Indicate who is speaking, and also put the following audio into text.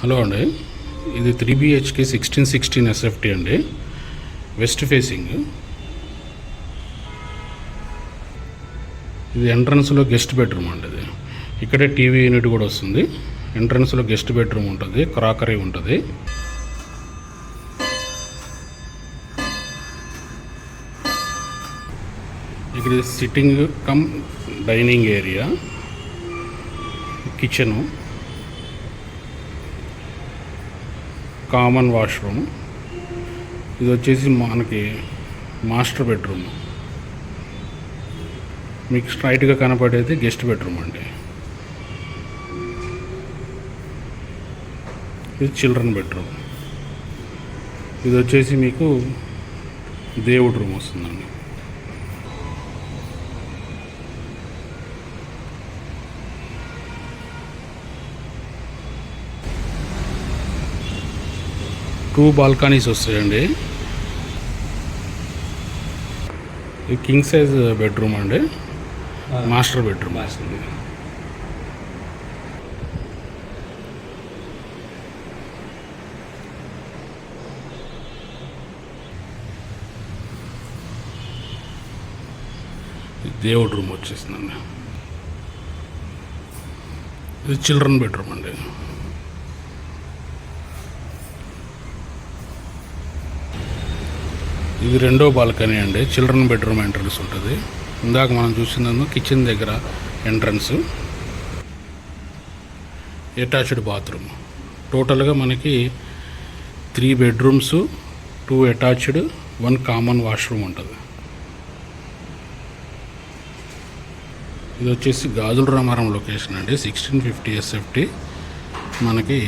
Speaker 1: Hello అండి, ఇది 3 BHK 1616 SFT అండి, వెస్ట్ ఫేసింగ్. ఇది ఎంట్రన్స్లో గెస్ట్ బెడ్రూమ్ అండి. ఇది ఇక్కడే టీవీ యూనిట్ కూడా వస్తుంది. ఎంట్రన్స్లో గెస్ట్ బెడ్రూమ్ ఉంటుంది, క్రాకరీ ఉంటుంది. ఇక్కడ sitting cum dining area, kitchen, common washroom. ఇది వచ్చేసి మనకి మాస్టర్ బెడ్రూమ్. మీకు స్ట్రైట్గా కనపడేది గెస్ట్ బెడ్రూమ్ అండి. ఇది చిల్డ్రన్ బెడ్రూమ్. ఇది వచ్చేసి మీకు దేవుడి రూమ్ వస్తుందండి. టూ బాల్కనీస్ వస్తాయండి. ఇది కింగ్ సైజ్ బెడ్రూమ్ అండి, మాస్టర్ బెడ్రూమ్. దేవుడి రూమ్ వచ్చేసిందండి. ఇది చిల్డ్రన్ బెడ్రూమ్ అండి. ఇది రెండో బాల్కనీ అండి, చిల్డ్రన్ బెడ్రూమ్ ఎంట్రన్స్ ఉంటుంది. ఇందాక మనం చూసిందేమో కిచెన్ దగ్గర ఎంట్రన్స్. Attached bathroom. టోటల్గా మనకి 3 బెడ్రూమ్స్, 2 అటాచ్డ్, 1 కామన్ వాష్రూమ్ ఉంటుంది. ఇది వచ్చేసి గాజుల రామారం లొకేషన్ అండి, 1650 SFT. మనకి